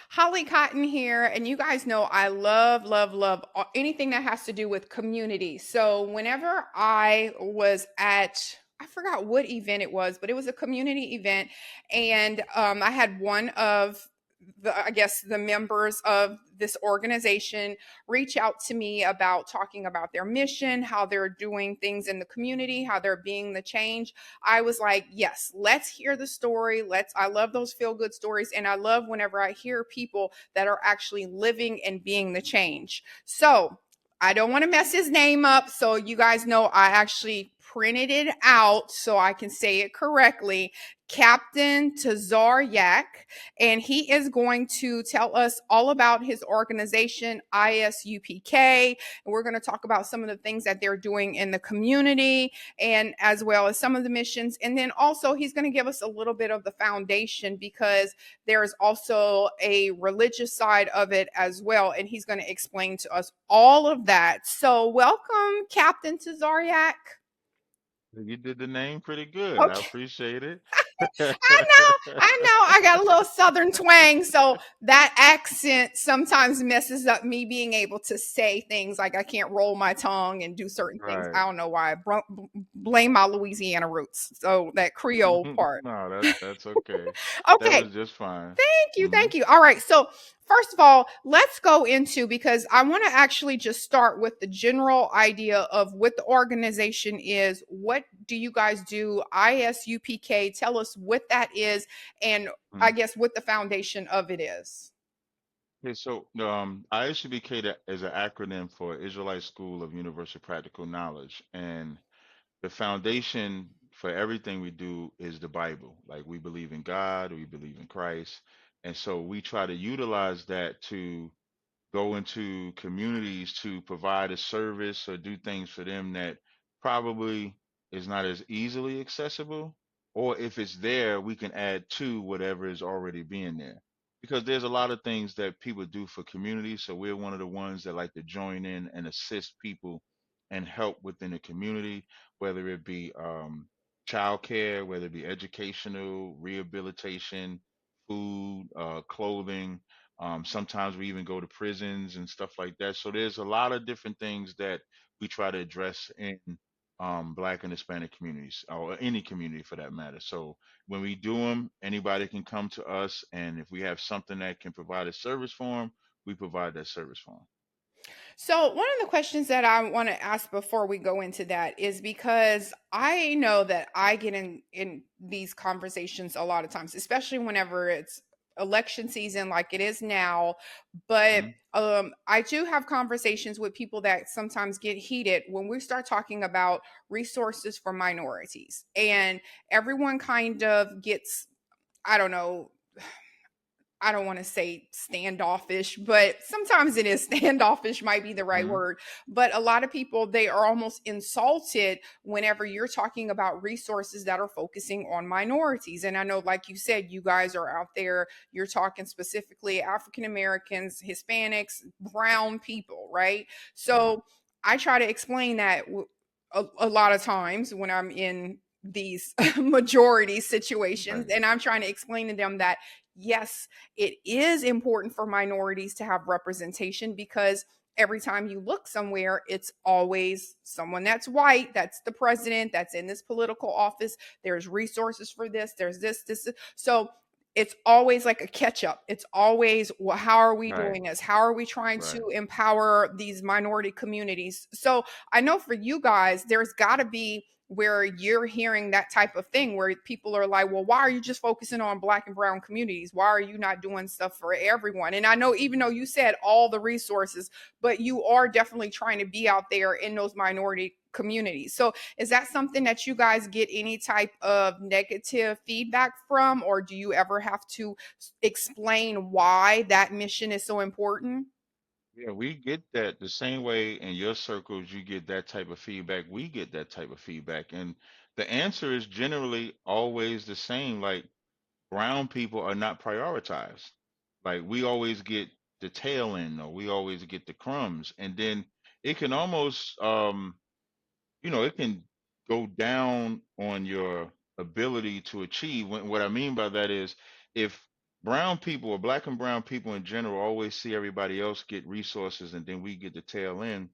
Holly Cotton here, and you guys know I love anything that has to do with community. So, whenever I was at, I forgot what event it was, but it was a community event, and I had one of I guess, the members of this organization reach out to me about talking about their mission, how they're doing things in the community, how they're being the change. I was like, yes, let's hear the story. I love those feel good stories. And I love whenever I hear people that are actually living and being the change. So I don't want to mess his name up. So you guys know I actually printed it out so I can say it correctly. Captain Tazaryach, and he is going to tell us all about his organization, ISUPK. And we're going to talk about some of the things that they're doing in the community and as well as some of the missions. And then also, he's going to give us a little bit of the foundation because there's also a religious side of it as well. And he's going to explain to us all of that. So, welcome, Captain Tazaryach. You did the name pretty good. I Okay. appreciate it. I got a little southern twang, so that accent sometimes messes up me being able to say things like I can't roll my tongue and do certain things. Right. I don't know why. Blame my Louisiana roots. So that Creole part. No, that's okay. That Okay, was just fine. thank you. Hmm. Thank you. All right. So, first of all, let's go into because I want to actually just start with the general idea of what the organization is. What do you guys do? ISUPK, tell us what that is and I guess what the foundation of it is. Okay, so ISUBK is an acronym for Israelite School of Universal Practical Knowledge, and the foundation for everything we do is the Bible. Like we believe in God, we believe in Christ, and so we try to utilize that to go into communities to provide a service or do things for them that probably is not as easily accessible. Or if it's there, we can add to whatever is already being there. Because there's a lot of things that people do for communities. So we're one of the ones that like to join in and assist people and help within the community, whether it be childcare, whether it be educational, rehabilitation, food, clothing, sometimes we even go to prisons and stuff like that. So there's a lot of different things that we try to address in Black and Hispanic communities, or any community for that matter. So when we do them, anybody can come to us, and if we have something that can provide a service for them, we provide that service for them. So, one of the questions that I want to ask before we go into that is because I know that I get in these conversations a lot of times, especially whenever it's election season like it is now, but Mhm. I do have conversations with people that sometimes get heated when we start talking about resources for minorities and everyone kind of gets, I don't know, I don't want to say standoffish, but sometimes it is standoffish, might be the right Mhm. word. But a lot of people, they are almost insulted whenever you're talking about resources that are focusing on minorities. And I know, like you said, you guys are out there, you're talking specifically African Americans, Hispanics, brown people, right? Right. So I try to explain that a lot of times when I'm in these majority situations Right. and I'm trying to explain to them that yes, it is important for minorities to have representation because every time you look somewhere, it's always someone that's white, that's the president, that's in this political office. There's resources for this, there's this. So it's always like a catch up. It's always, well, how are we Right. doing this? How are we trying Right. to empower these minority communities? So I know for you guys, there's got to be where you're hearing that type of thing where people are like, well, why are you just focusing on black and brown communities? Why are you not doing stuff for everyone? And I know, even though you said all the resources, but you are definitely trying to be out there in those minority communities. So is that something that you guys get any type of negative feedback from, or do you ever have to explain why that mission is so important? Yeah, we get that the same way in your circles, you get that type of feedback. We get that type of feedback. And the answer is generally always the same. Like, brown people are not prioritized. Like, we always get the tail end, or we always get the crumbs. And then it can almost, it can go down on your ability to achieve. What I mean by that is, if Brown people or black and brown people in general always see everybody else get resources and then we get the tail end.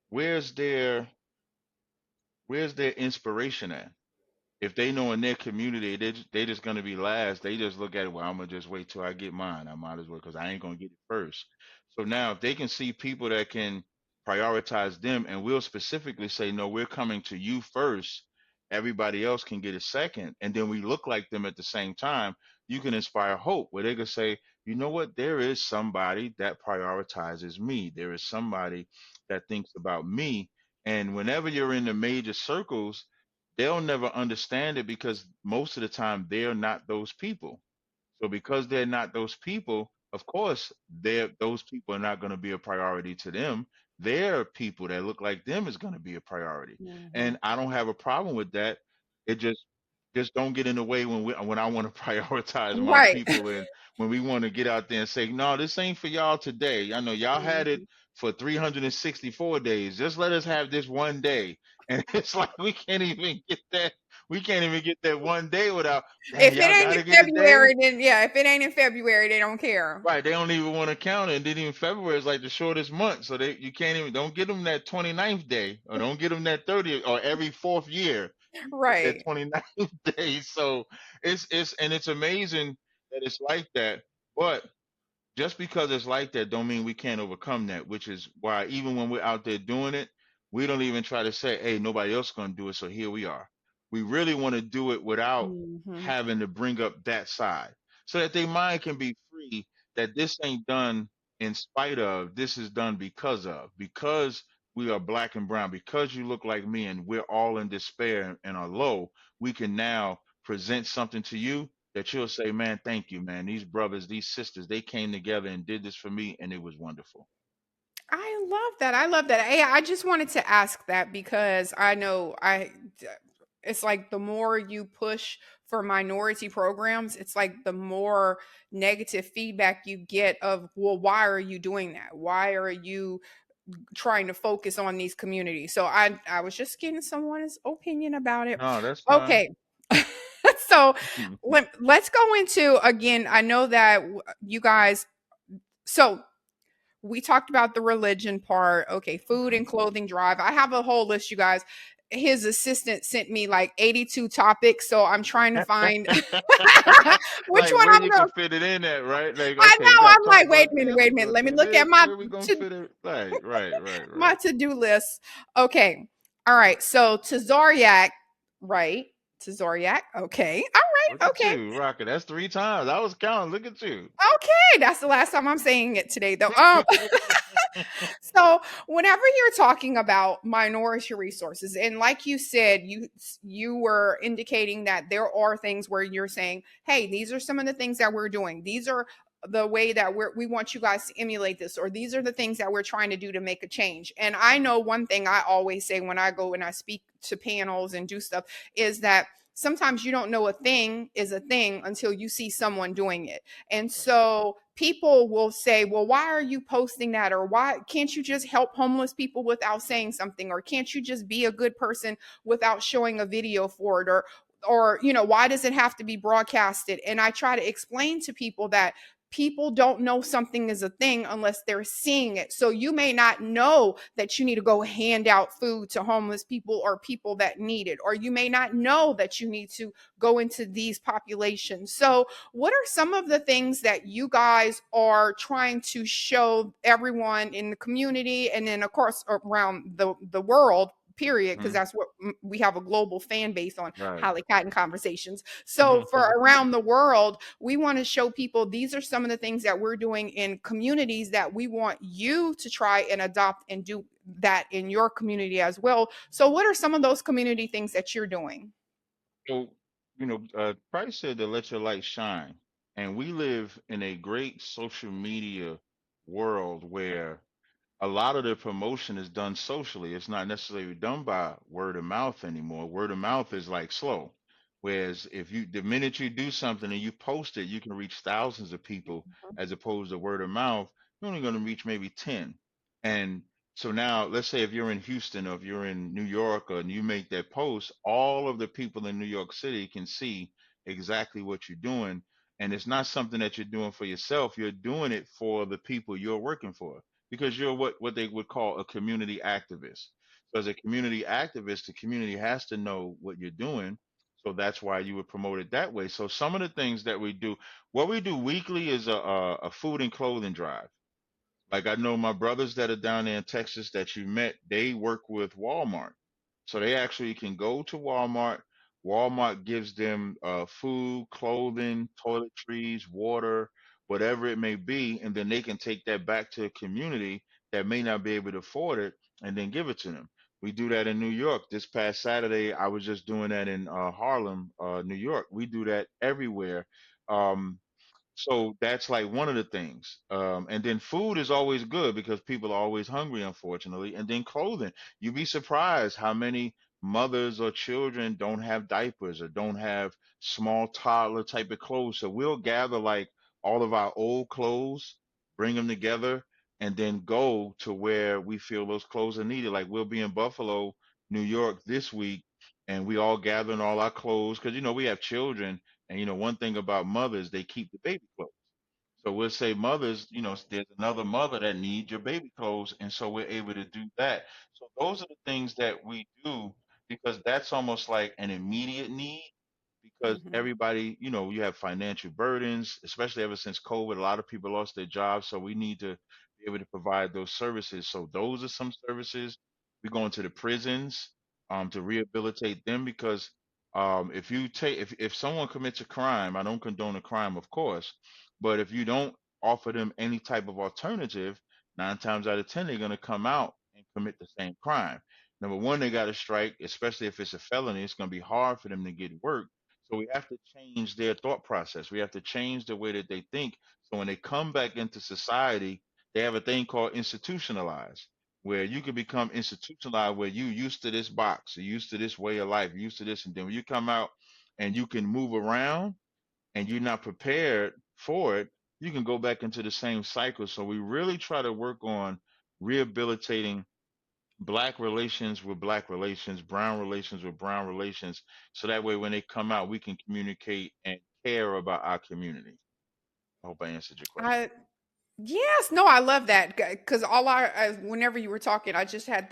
Where's their where's their inspiration at? If they know in their community they just gonna be last, they just look at it. Well, I'm gonna just wait till I get mine. I might as well because I ain't gonna get it first. So now, if they can see people that can prioritize them, and we'll specifically say, no, we're coming to you first. Everybody else can get a second, and then we look like them at the same time. You can inspire hope where they can say, you know what, there is somebody that prioritizes me. There is somebody that thinks about me. And whenever you're in the major circles, they'll never understand it because most of the time they're not those people. So because they're not those people, of course, those people are not going to be a priority to them. Their people that look like them is going to be a priority, Mhm. and I don't have a problem with that. It just don't get in the way when I want to prioritize my Right. people and when we want to get out there and say, no, this ain't for y'all today. I know y'all had it Mhm. for 364 days. Just let us have this one day. And it's like we can't even get that. We can't even get that one day without. Dang, If it y'all ain't got in to get a day. February, then yeah, if it ain't in February, they don't care. Right, they don't even want to count it. And then even February is like the shortest month, so they you can't even don't get them that 29th day, or don't get them that 30th, or every fourth year you get that Right. 29th day. So it's amazing that it's like that. But just because it's like that don't mean we can't overcome that, which is why even when we're out there doing it, we don't even try to say, hey, nobody else is going to do it, so here we are. We really want to do it without Mhm. having to bring up that side so that their mind can be free that this ain't done in spite of, this is done because we are black and brown, because you look like me and we're all in despair and are low, we can now present something to you that you'll say, man, thank you, man. These brothers, these sisters, they came together and did this for me, and it was wonderful. I love that. I love that. Hey, I just wanted to ask that because I know it's like the more you push for minority programs, it's like the more negative feedback you get of, well, why are you doing that? Why are you trying to focus on these communities? So I was just getting someone's opinion about it. No, that's fine. Okay. So let's go into again. I know that you guys so we talked about the religion part. Okay, food and clothing drive. I have a whole list, you guys. His assistant sent me like 82 topics, so I'm trying to find which Like one where I'm you can gonna. fit it in at, right? Like, I okay, we know. gotta I'm talk like, about this. wait a We minute. gonna Let do me look at this. my Where we gonna to fit it? Right. my to-do list. Okay. All right. So Tazaryach, right? Tazaryach. Okay. All Look right. at Okay. you, Rocket. That's three times. I was counting. Look at you. Okay. That's the last time I'm saying it today, though. So whenever you're talking about minority resources, and like you said, you were indicating that there are things where you're saying, hey, these are some of the things that we're doing. These are the way that we want you guys to emulate this, or these are the things that we're trying to do to make a change. And I know one thing I always say when I go and I speak to panels and do stuff is that sometimes you don't know a thing is a thing until you see someone doing it. And so people will say, well, why are you posting that? Or why can't you just help homeless people without saying something? Or can't you just be a good person without showing a video for it? Or, why does it have to be broadcasted? And I try to explain to people that people don't know something is a thing unless they're seeing it. So you may not know that you need to go hand out food to homeless people or people that need it, or you may not know that you need to go into these populations. So what are some of the things that you guys are trying to show everyone in the community, and then of course around the world, period, because Mhm. that's what we have a global fan base on Right. Holly Cotton Conversations. So for around the world, we want to show people these are some of the things that we're doing in communities that we want you to try and adopt and do that in your community as well. So what are some of those community things that you're doing? So, Christ said to let your light shine. And we live in a great social media world where a lot of the promotion is done socially. It's not necessarily done by word of mouth anymore. Word of mouth is like slow. Whereas if the minute you do something and you post it, you can reach thousands of people as opposed to word of mouth, you're only going to reach maybe 10. And so now let's say if you're in Houston or if you're in New York and you make that post, all of the people in New York City can see exactly what you're doing. And it's not something that you're doing for yourself. You're doing it for the people you're working for, because you're what they would call a community activist. So as a community activist, the community has to know what you're doing. So that's why you would promote it that way. So some of the things that we do, what we do weekly is a food and clothing drive. Like I know my brothers that are down there in Texas that you met, they work with Walmart. So they actually can go to Walmart. Walmart gives them food, clothing, toiletries, water, whatever it may be, and then they can take that back to a community that may not be able to afford it and then give it to them. We do that in New York. This past Saturday, I was just doing that in Harlem, New York. We do that everywhere. Um, so that's like one of the things. And then food is always good because people are always hungry, unfortunately. And then clothing. You'd be surprised how many mothers or children don't have diapers or don't have small toddler type of clothes. So we'll gather like all of our old clothes, bring them together, and then go to where we feel those clothes are needed. Like we'll be in Buffalo, New York this week, and we all gather in all our clothes because, we have children, and one thing about mothers, they keep the baby clothes. So we'll say mothers, there's another mother that needs your baby clothes, and so we're able to do that. So those are the things that we do because that's almost like an immediate need because Hmm. everybody, you have financial burdens, especially ever since COVID. A lot of people lost their jobs, so we need to be able to provide those services. So those are some services. We go into the prisons to rehabilitate them because if you take if someone commits a crime, I don't condone a crime, of course, but if you don't offer them any type of alternative, 9 times out of 10 they're going to come out and commit the same crime. Number one, they got to strike, especially if it's a felony. It's going to be hard for them to get work. So we have to change their thought process. We have to change the way that they think. So when they come back into society, they have a thing called institutionalized, where you can become institutionalized, where you used to this box, you're used to this way of life, you're used to this, and then when you come out and you can move around and you're not prepared for it, you can go back into the same cycle. So we really try to work on rehabilitating black relations with black relations, brown relations with brown relations. So that way, when they come out, we can communicate and care about our community. I hope I answered your question. I Yes, no, I love that because whenever you were talking, I just had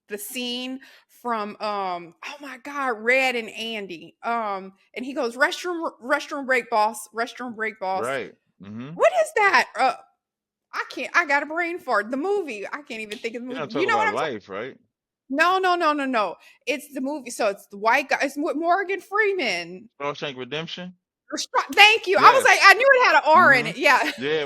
the scene from oh my god, Red and Andy, and he goes restroom break, boss, restroom break, boss. Right. Mm-hmm. What is that? I can't. I got a brain fart. The movie. I can't even think of the You're movie. not You talking know what about I'm talking? life, right? No, no, no, no, no. It's the movie. So it's the white guy. It's with Morgan Freeman. Shawshank Redemption. Thank you. I was like, Yes. I knew it had an R in Mm-hmm. it. Yeah. Yeah.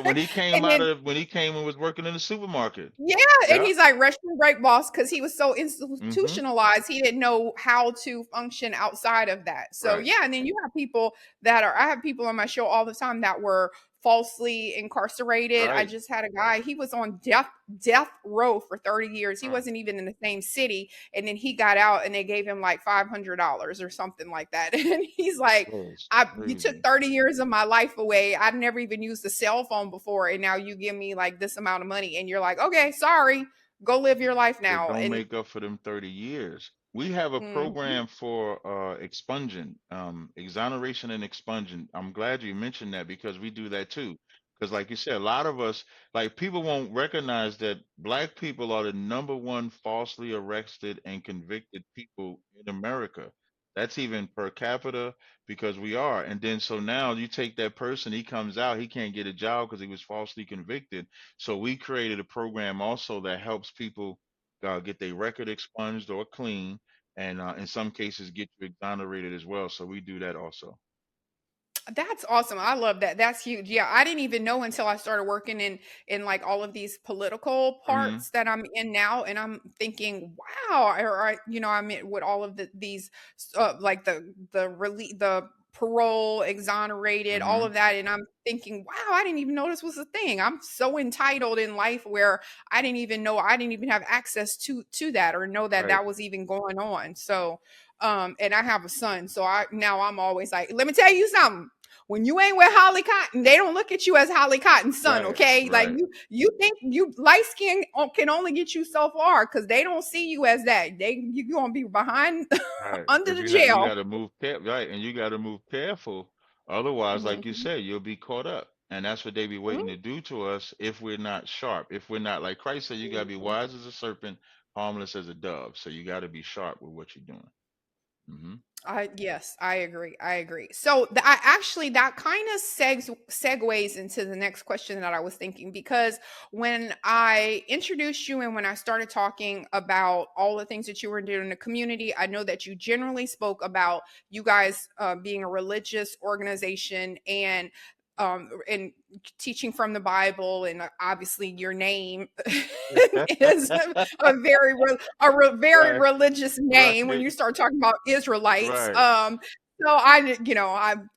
And then When he came and was working in the supermarket. yeah, and Yeah. he's like restroom break boss because he was so Mm-hmm. institutionalized, he didn't know how to function outside of that. So Right. yeah, and then you have people I have people on my show all the time that were falsely incarcerated. I Right. just had a guy, he was on death row for 30 years. He Right. wasn't even in the same city, and then he got out and they gave him like $500 or something like that. And he's like, Oh, it's you took crazy. 30 years of my life away. I'd never even used a cell phone before. And now you give me like this amount of money. And you're like, okay, sorry, go live your life It now. don't And make up for them 30 years. We have a mhm, program for expungement, exoneration and expungement. I'm glad you mentioned that because we do that too. Because like you said, a lot of us, like people won't recognize that black people are the number one falsely arrested and convicted people in America. That's even per capita because we are. And then so now you take that person, he comes out, he can't get a job because he was falsely convicted. So we created a program also that helps people get their record expunged or clean, and in some cases get you exonerated as well. So we do that also. that's awesome. I love that. That's huge. Yeah, I didn't even know until I started working in like all of these political Hmm. parts that I'm in now, and I'm thinking, wow, I'm in with all of these like the parole exonerated, all Hmm. of that, and I'm thinking, wow, I didn't even know this was a thing. I'm so entitled in life where I didn't even have access to that or know that Right. that was even going on. So and I have a son, so I'm always like, let me tell you something, when you ain't with Holly Cotton, they don't look at you as Holly Cotton's son, Right. okay? Like Right. you think you light skin can only get you so far because they don't see you as that. You gonna be behind Right. under Because the you jail. got to move right, and you got to move careful Otherwise, like you Mhm. said, you'll be caught up. And that's what they be waiting to do to us if we're not sharp. If we're not, like Christ said, you got to be Mhm. wise as a serpent, harmless as a dove. So you got to be sharp with what you're doing. Hmm. I yes, I agree. I agree. So I actually that kind of segues into the next question that I was thinking because when I introduced you and when I started talking about all the things that you were doing in the community, I know that you generally spoke about you guys being a religious organization and teaching from the Bible, and obviously your name is a very Right, religious name when right, you start talking about Israelites. right. So I'm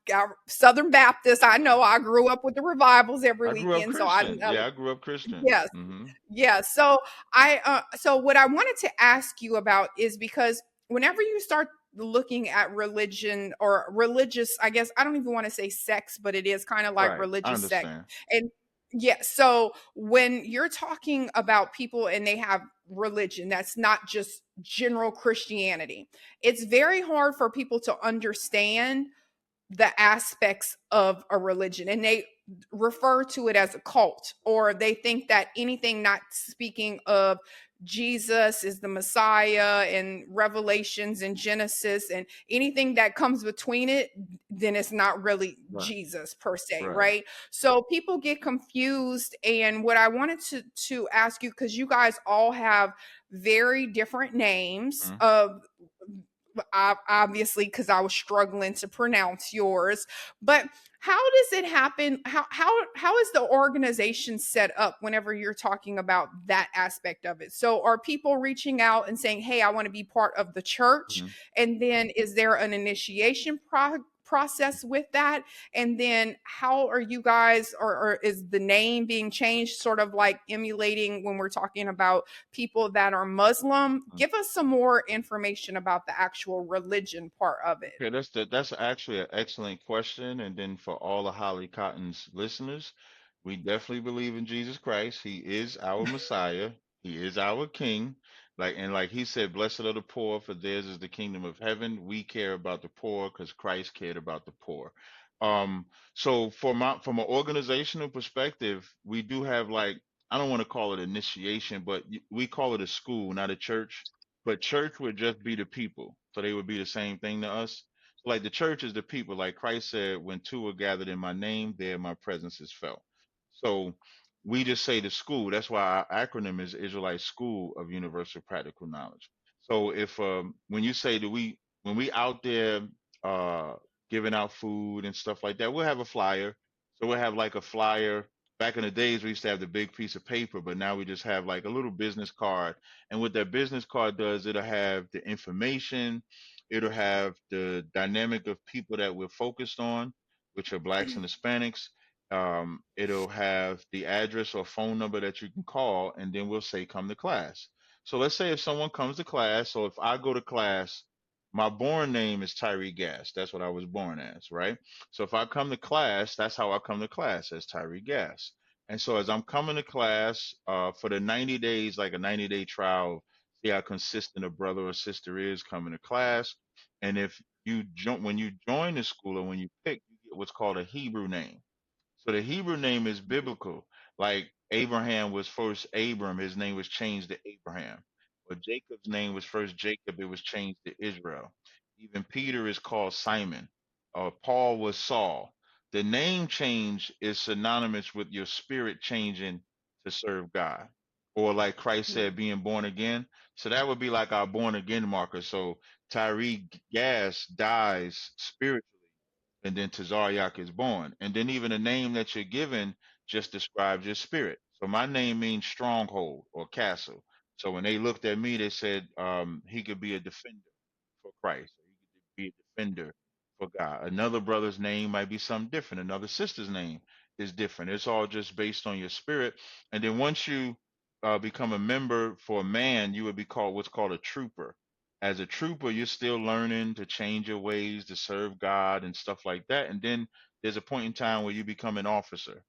Southern Baptist. I know I grew up with the revivals every I grew up weekend, so I Christian. Yeah, I grew up Christian. yes, Hmm. yes. So so what I wanted to ask you about is because whenever you start looking at religion or religious, I guess I don't even want to say sex, but it is kind of like Right. I religious sect. understand. And yeah, so when you're talking about people and they have religion, that's not just general Christianity. It's very hard for people to understand the aspects of a religion, and they refer to it as a cult, or they think that anything not speaking of Jesus is the Messiah and Revelations and Genesis and anything that comes between it, then it's not really Right. Jesus per se, Right. right? So people get confused. And what I wanted to ask you, because you guys all have very different names Mhm. of obviously because I was struggling to pronounce yours. But how does it happen? How is the organization set up whenever you're talking about that aspect of it? So are people reaching out and saying, "Hey, I want to be part of the church," Mhm. and then is there an initiation process with that? And then how are you guys, or is the name being changed, sort of like emulating when we're talking about people that are Muslim? Give us some more information about the actual religion part of it. Okay, that's actually an excellent question. And then for all the Holly Cotton's listeners, we definitely believe in Jesus Christ. He is our Messiah. He is our King. Like he said, blessed are the poor, for theirs is the kingdom of heaven. We care about the poor because Christ cared about the poor. Um, so from an organizational perspective, we do have like, I don't want to call it initiation, but we call it a school, not a church. But church would just be the people. So they would be the same thing to us. So like the church is the people. Like Christ said, when two are gathered in my name, there my presence is felt. So we just say the school. That's why our acronym is Israelite School of Universal Practical Knowledge. So if when you say that when we out there uh giving out food and stuff like that, we'll have a flyer. So we'll have like a flyer. Back in the days, we used to have the big piece of paper, but now we just have like a little business card. And what that business card does, it'll have the information, it'll have the dynamic of people that we're focused on, which are blacks and Hispanics. It'll have the address or phone number that you can call, and then we'll say, come to class. So let's say if someone comes to class, so if I go to class, my born name is Tyree Gas. That's what I was born as, right? So if I come to class, that's how I come to class, as Tyree Gas. And so as I'm coming to class for the 90 days, like a 90-day trial, see how consistent a brother or sister is coming to class. And if when you join the school or when you pick, you get what's called a Hebrew name. So the Hebrew name is biblical. Like Abraham was first Abram, his name was changed to Abraham. Or Jacob's name was first Jacob, it was changed to Israel. Even Peter is called Simon. Paul was Saul. The name change is synonymous with your spirit changing to serve God. Or like Christ Yeah. said, being born again. So that would be like our born again marker. So Tyree Gas dies spiritually and then Tazaryach is born. And then even the name that you're given just describes your spirit. So my name means stronghold or castle. So when they looked at me, they said he could be a defender for Christ. Or he could be a defender for God. Another brother's name might be something different. Another sister's name is different. It's all just based on your spirit. And then once you become a member for a man, you would be called what's called a trooper. As a trooper, you're still learning to change your ways to serve God and stuff like that. And then there's a point in time where you become an officer.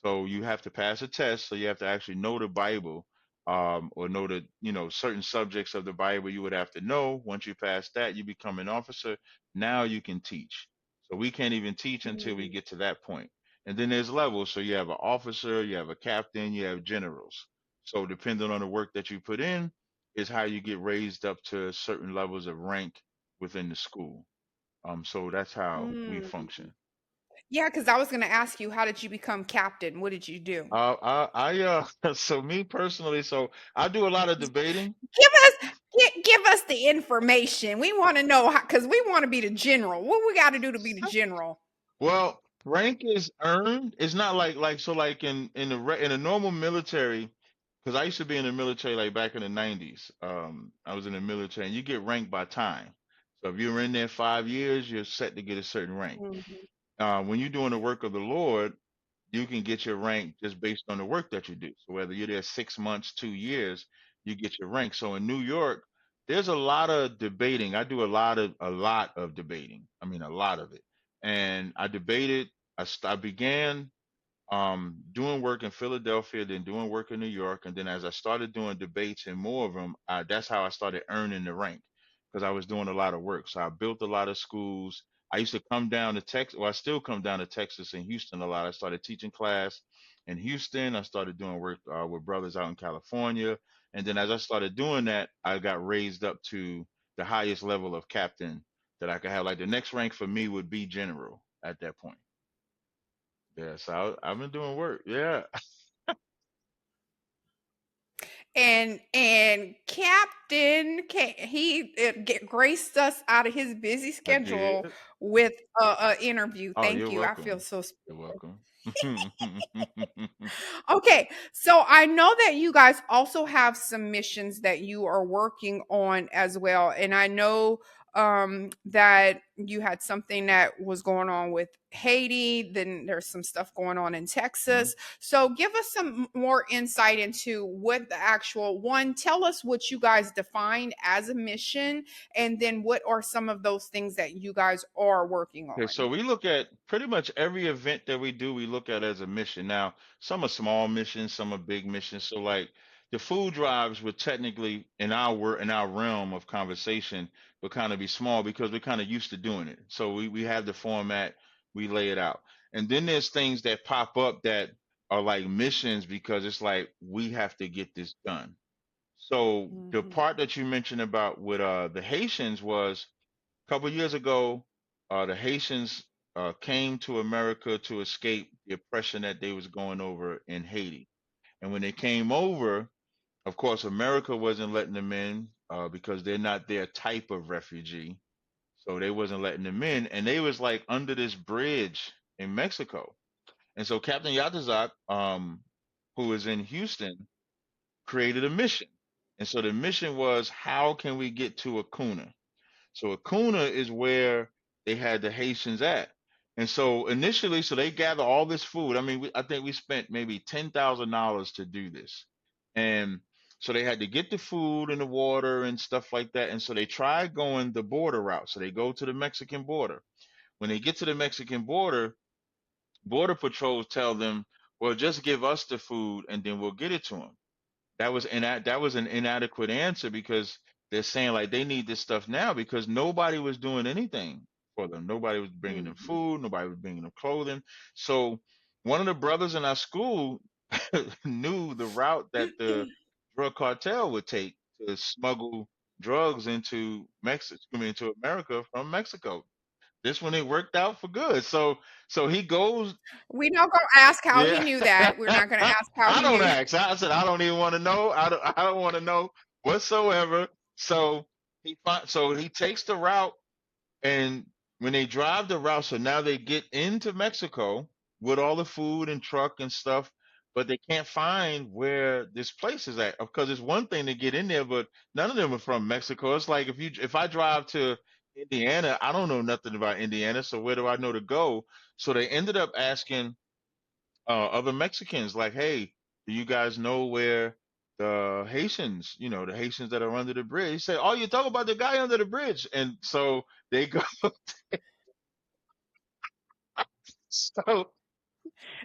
So you have to pass a test. So you have to actually know the Bible, or know the certain subjects of the Bible. You would have to know. Once you pass that, you become an officer. Now you can teach. So we can't even teach until we Mm, get to that point. And then there's levels. So you have an officer, you have a captain, you have generals. So depending on the work that you put in, is how you get raised up to certain levels of rank within the school. So that's how we mm. function. Yeah, because I was gonna ask you, how did you become captain? What did you do? So me personally, so I do a lot of debating. Give us the information. We want to know how, because we want to be the general. What we got to do to be the general? Well, rank is earned. It's not like in a normal military, because I used to be in the military like back in the 90s. I was in the military, and you get ranked by time. So if you're in there 5 years, you're set to get a certain rank. Mhm, When you're doing the work of the Lord, you can get your rank just based on the work that you do. So whether you're there 6 months, 2 years, you get your rank. So in New York, there's a lot of debating. I do a lot of debating. I mean, a lot of it. And I debated. I began doing work in Philadelphia, then doing work in New York, and then as I started doing debates and more of them, that's how I started earning the rank because I was doing a lot of work. So I built a lot of schools. I used to come down to Texas. Well, I still come down to Texas and Houston a lot. I started teaching class in Houston. I started doing work with brothers out in California, and then as I started doing that, I got raised up to the highest level of captain that I could have. Like the next rank for me would be general at that point. Yeah, so I've been doing work. Yeah, and Captain, he graced us out of his busy I schedule did. with a interview. Oh, Thank you're you. I feel welcome. so. You're welcome. Okay, so I know that you guys also have some missions that you are working on as well, and I know that you had something that was going on with Haiti, then there's some stuff going on in Mhm. Texas. So give us some more insight into what the actual one, tell us what you guys define as a mission, and then what are some of those things that you guys are working Okay, so on. we look at pretty much every event that we do, we look at as a mission. Now, some are small missions, some are big missions. So like the food drives would technically in our realm of conversation would kind of be small because we're kind of used to doing it. So we have the format, we lay it out. And then there's things that pop up that are like missions because it's like we have to get this done. So the Mhm. part that you mentioned about with the Haitians was a couple years ago, the Haitians came to America to escape the oppression that they was going over in Haiti. And when they came over, of course, America wasn't letting them in because they're not their type of refugee. So they wasn't letting them in, and they was like under this bridge in Mexico. And so Captain Yatazak, who was in Houston, created a mission. And so the mission was, how can we get to Acuna? So Acuna is where they had the Haitians at. And so initially, so they gather all this food. I mean, I think we spent maybe $10,000 to do this. And so they had to get the food and the water and stuff like that. And so they tried going the border route. So they go to the Mexican border. When they get to the Mexican border, border patrols tell them, well, just give us the food and then we'll get it to them. That was an inadequate answer because they're saying like they need this stuff now because nobody was doing anything for them. Nobody was bringing them Mhm. food. Nobody was bringing them clothing. So one of the brothers in our school knew the route that the drug cartel would take to smuggle drugs into Mexico, I mean, into America from Mexico. This one it worked out for good. So he goes. We don't go ask how he Yeah. knew that. We're not going to ask how I he don't knew. ask. I said I don't even want to know. I don't want to know whatsoever. So so he takes the route, and when they drive the route, so now they get into Mexico with all the food and truck and stuff, but they can't find where this place is at because it's one thing to get in there, but none of them are from Mexico. It's like if I drive to Indiana, I don't know nothing about Indiana, so where do I know to go? So they ended up asking other Mexicans, like, hey, do you guys know where the Haitians, the Haitians that are under the bridge? He said, oh, you talk about the guy under the bridge. And so they go, so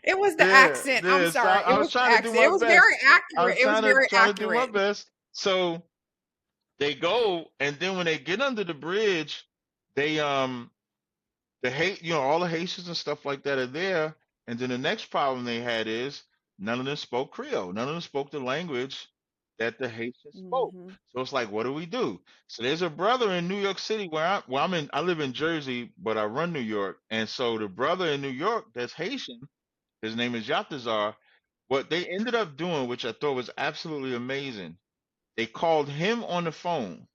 It was the yeah, accent. I'm yeah. So sorry. I It was was the trying to do accent. It my was best. very I accurate. was It was trying to very trying to do my accurate. best. So they go, and then when they get under the bridge, they the hate, all the Haitians and stuff like that are there. And then the next problem they had is none of them spoke Creole. None of them spoke the language that the Haitians spoke. Mhm. So it's like, what do we do? So there's a brother in New York City where I'm in. I live in Jersey, but I run New York. And so the brother in New York that's Haitian, his name is Yatazar. What they ended up doing, which I thought was absolutely amazing, they called him on the phone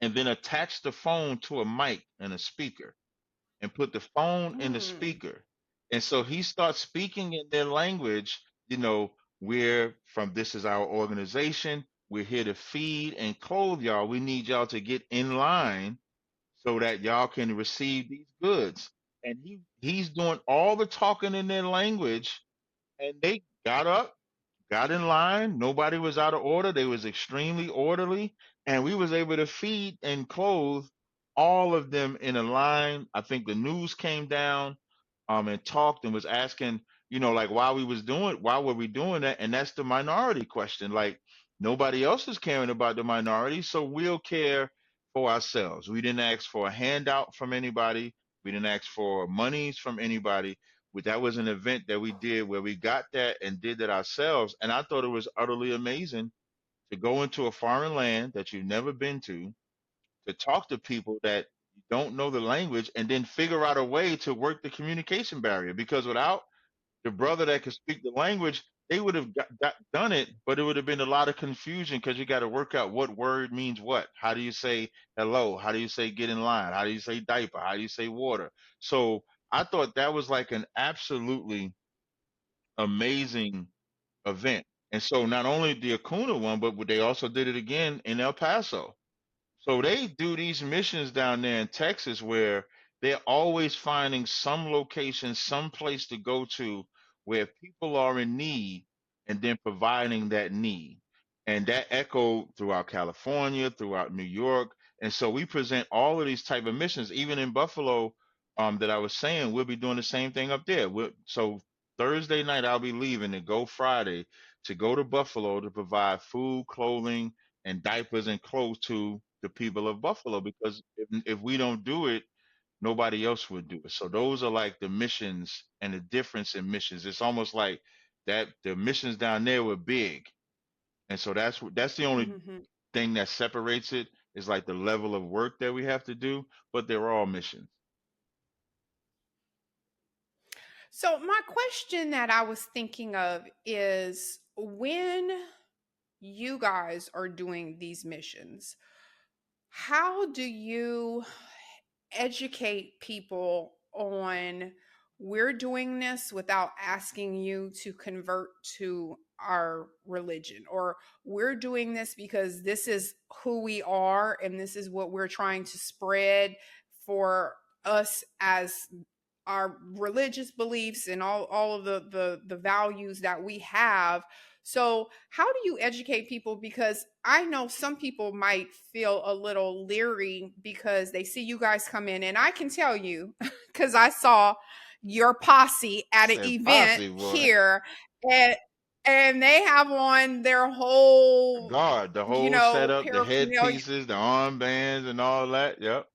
and then attached the phone to a mic and a speaker and put the phone in the Mm. speaker. And so he starts speaking in their language, we're from this is our organization. We're here to feed and clothe y'all. We need y'all to get in line so that y'all can receive these goods. And he's doing all the talking in their language, and they got in line. Nobody was out of order. They was extremely orderly, and we was able to feed and clothe all of them in a line. I think the news came down, and talked and was asking, like why were we doing that? And that's the minority question. Like nobody else is caring about the minority, so we'll care for ourselves. We didn't ask for a handout from anybody. We didn't ask for monies from anybody. That was an event that we did where we got that and did that ourselves. And I thought it was utterly amazing to go into a foreign land that you've never been to talk to people that don't know the language, and then figure out a way to work the communication barrier. Because without the brother that could speak the language, they would have done it, but it would have been a lot of confusion because you got to work out what word means what. How do you say hello? How do you say get in line? How do you say diaper? How do you say water? So I thought that was like an absolutely amazing event. And so not only the Acuna one, but they also did it again in El Paso. So they do these missions down there in Texas where they're always finding some location, some place to go to where people are in need, and then providing that need. And that echoed throughout California, throughout New York. And so we present all of these type of missions, even in Buffalo, that I was saying, we'll be doing the same thing up there. So Thursday night, I'll be leaving to go Friday to go to Buffalo to provide food, clothing, and diapers and clothes to the people of Buffalo, because if we don't do it, nobody else would do it. So those are like the missions and the difference in missions. It's almost like that the missions down there were big, and so that's the only Mhm. thing that separates it, is like the level of work that we have to do, but they're all missions. So my question that I was thinking of is when you guys are doing these missions, how do you educate people on we're doing this without asking you to convert to our religion, or we're doing this because this is who we are and this is what we're trying to spread for us as our religious beliefs and all of the values that we have. So how do you educate people? Because I know some people might feel a little leery because they see you guys come in, and I can tell you because I saw your posse at an Said event posse, boy. here, and and they have on their whole, Guard, the whole setup, the paraphernalia. headpieces, the armbands, and all that. Yep.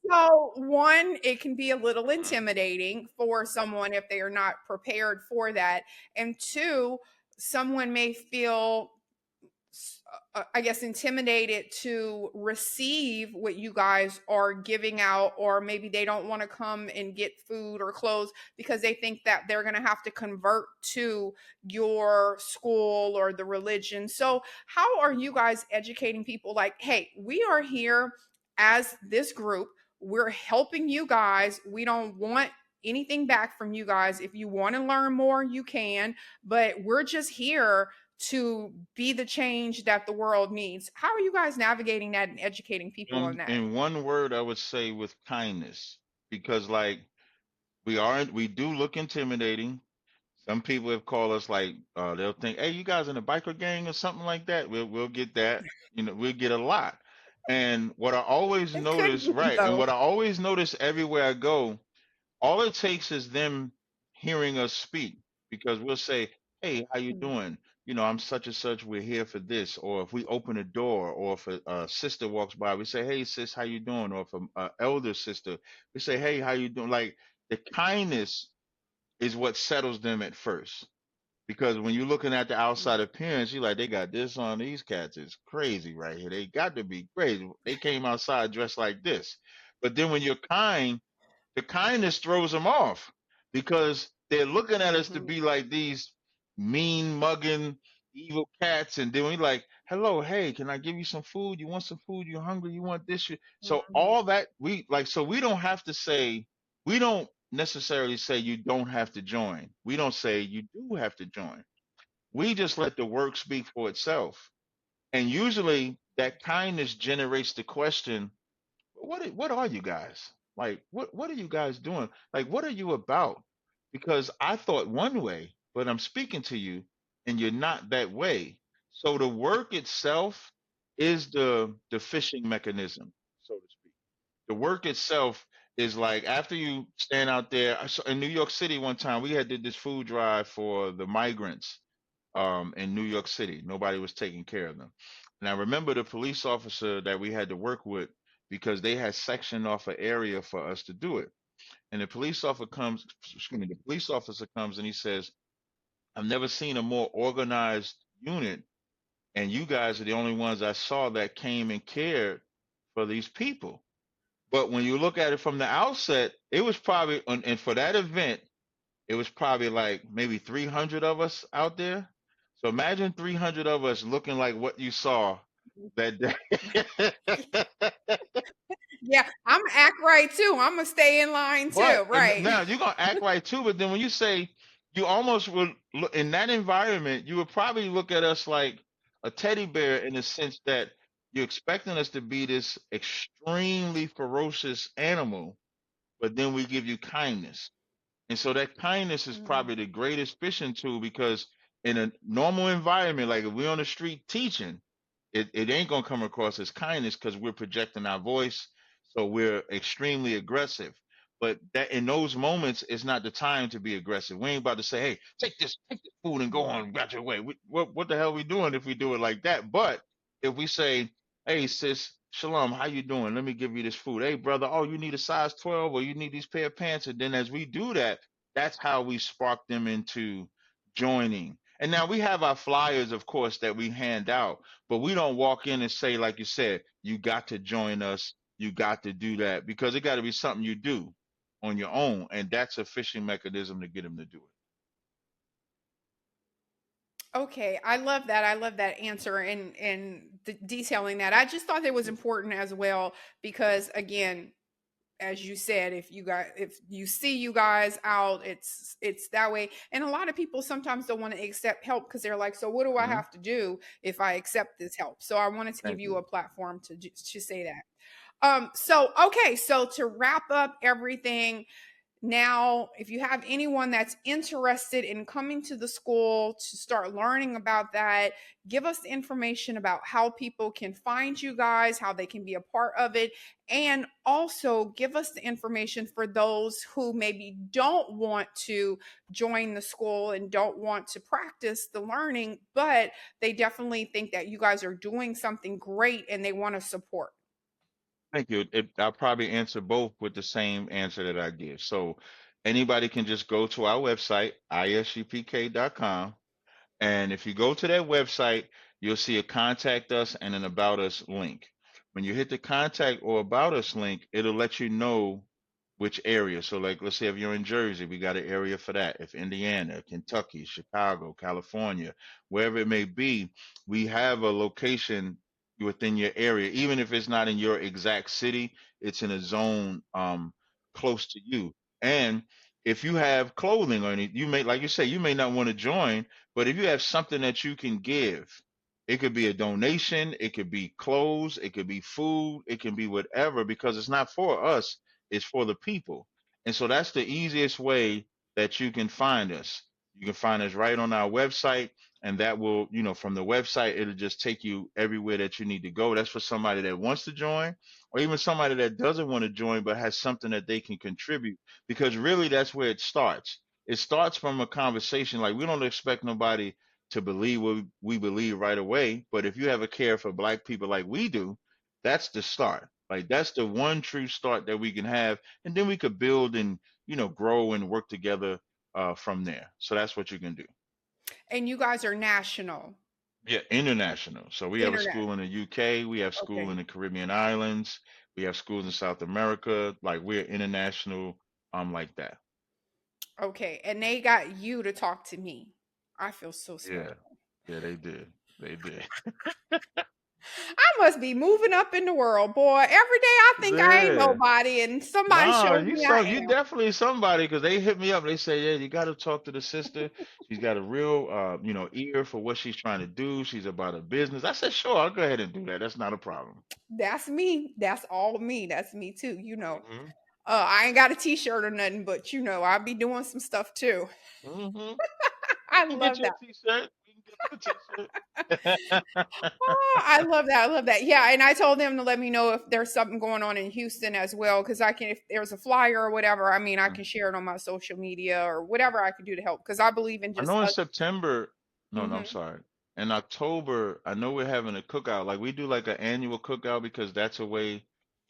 So, one, it can be a little intimidating for someone if they are not prepared for that. And two, someone may feel, I guess, intimidated to receive what you guys are giving out, or maybe they don't want to come and get food or clothes because they think that they're going to have to convert to your school or the religion. So, how are you guys educating people like, hey, we are here as this group, we're helping you guys, we don't want anything back from you guys. If you want to learn more, you can, but we're just here to be the change that the world needs. How are you guys navigating that and educating people on that? In one word, I would say with kindness, because like we do look intimidating. Some people have called us like they'll think, "Hey, you guys in a biker gang or something like that." We'll get that. We'll get a lot. And what I always It could notice, be right? And though. what I always notice everywhere I go, all it takes is them hearing us speak, because we'll say, hey, how you Mhm. doing? You know, I'm such and such. We're here for this. Or if we open a door, or if a sister walks by, we say, hey, sis, how you doing? Or if a elder sister, we say, hey, how you doing? Like the kindness is what settles them at first. Because when you're looking at the outside appearance, you're like, they got this on. These cats is crazy right here. They got to be crazy. They came outside dressed like this. But then when you're kind, the kindness throws them off because they're looking at us to Mhm. be like these mean, mugging, evil cats. And then we're like, hello, hey, can I give you some food? You want some food? You hungry? You want this? So Mhm. all that we like, so we don't have to say, we don't necessarily say you don't have to join. We don't say you do have to join. We just let the work speak for itself. And usually that kindness generates the question, what are you guys? Like what are you guys doing? Like what are you about? Because I thought one way, but I'm speaking to you and you're not that way. So the work itself is the fishing mechanism, so to speak. The work itself is like after you stand out there. In New York City one time we had did this food drive for the migrants in New York City. Nobody was taking care of them. And I remember the police officer that we had to work with because they had sectioned off an area for us to do it. And the police officer comes, excuse me, the police officer comes and he says, I've never seen a more organized unit. And you guys are the only ones I saw that came and cared for these people. But when you look at it from the outset, it was probably, and for that event, it was probably like maybe 300 of us out there. So imagine 300 of us looking like what you saw that day. Yeah, I'm gonna act right too. I'm gonna stay in line But too. Right. now you're gonna act right too. But then when you say you almost would look in that environment, you would probably look at us like a teddy bear in the sense that you're expecting us to be this extremely ferocious animal, but then we give you kindness. And so that kindness is Mhm. probably the greatest fishing tool because in a normal environment, like if we're on the street teaching, it ain't gonna come across as kindness because we're projecting our voice. So we're extremely aggressive. But that in those moments, it's not the time to be aggressive. We ain't about to say, "Hey, take this food and go on about your way." What the hell are we doing if we do it like that? But if we say, "Hey, sis, shalom, how you doing? Let me give you this food." Hey, brother, oh, you need a size 12 or you need these pair of pants. And then as we do that, that's how we spark them into joining. And now we have our flyers, of course, that we hand out, but we don't walk in and say, like you said, you got to join us, you got to do that, because it got to be something you do on your own. And that's a fishing mechanism to get them to do it. Okay, I love that. I love that answer and detailing that. I just thought that was important as well because again, as you said, if you see you guys out, it's that way. And a lot of people sometimes don't want to accept help because they're like, so what do I Hmm. have to do if I accept this help? So I wanted to give Thank you you. a platform to say that. So okay, so to wrap up everything, now, if you have anyone that's interested in coming to the school to start learning about that, give us the information about how people can find you guys, how they can be a part of it, and also give us the information for those who maybe don't want to join the school and don't want to practice the learning, but they definitely think that you guys are doing something great and they want to support. Thank you. I'll probably answer both with the same answer that I give. So anybody can just go to our website, isupk.com. And if you go to that website, you'll see a contact us and an about us link. When you hit the contact or about us link, it'll let you know which area. So, like, let's say if you're in Jersey, we got an area for that. If Indiana, Kentucky, Chicago, California, wherever it may be, we have a location within your area. Even if it's not in your exact city, it's in a zone close to you. And if you have clothing or anything, you may, like you say, you may not want to join, but if you have something that you can give, it could be a donation, it could be clothes, it could be food, it can be whatever, because it's not for us, it's for the people. And so that's the easiest way that you can find us. You can find us right on our website, and that will, from the website, it'll just take you everywhere that you need to go. That's for somebody that wants to join, or even somebody that doesn't want to join but has something that they can contribute, because really that's where it starts. it starts from a conversation. Like we don't expect nobody to believe what we believe right away, but if you have a care for black people like we do, that's the start. Like that's the one true start that we can have, and then we could build and grow and work together from there. So that's what you can do. And you guys are national, Yeah, international. So we have a internet. school in the UK, we have school Okay. in the Caribbean islands, we have schools in South America. Like we're international, like that. Okay. And they got you to talk to me. I feel so Yeah, special. yeah, they did, they did. I must be moving up in the world, boy. Every day I think I ain't Yeah. nobody, and somebody No, shows you me I some you am. definitely somebody because they hit me up. They say, yeah, you got to talk to the sister. She's got a real, ear for what she's trying to do. She's about her business. I said, sure, I'll go ahead and do that. That's not a problem. That's me. That's all me. That's me too. Hmm. I ain't got a t-shirt or nothing, but I'll be doing some stuff too. Hmm. We I can get love you a that. t-shirt. We can get you a t-shirt. Oh, I love that. I love that. Yeah, and I told them to let me know if there's something going on in Houston as well, because I can, if there's a flyer or whatever. I mean, I can share it on my social media or whatever I can do to help, because I believe in I just know in us. September, no, no, I'm Hmm. sorry. In October, I know we're having a cookout. Like we do like an annual cookout because that's a way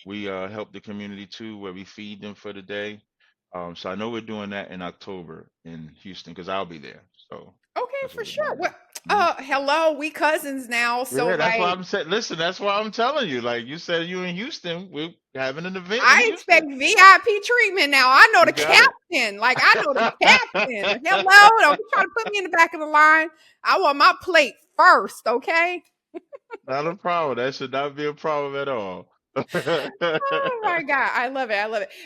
we help the community too, where we feed them for the day. So I know we're doing that in October in Houston because I'll be there. So Okay, that's what for we're gonna sure. do. What? Mhm. Hello, we cousins now, so Yeah, that's why like I'm saying. Listen, that's why I'm telling you. Like you said, you in Houston, we're having an event in I Houston. expect VIP treatment now. I know You the got it. captain. Like I know the captain. Hello, don't be trying to put me in the back of the line. I want my plate first, okay? Not a problem. That should not be a problem at all. Oh my God. I love it. I love it.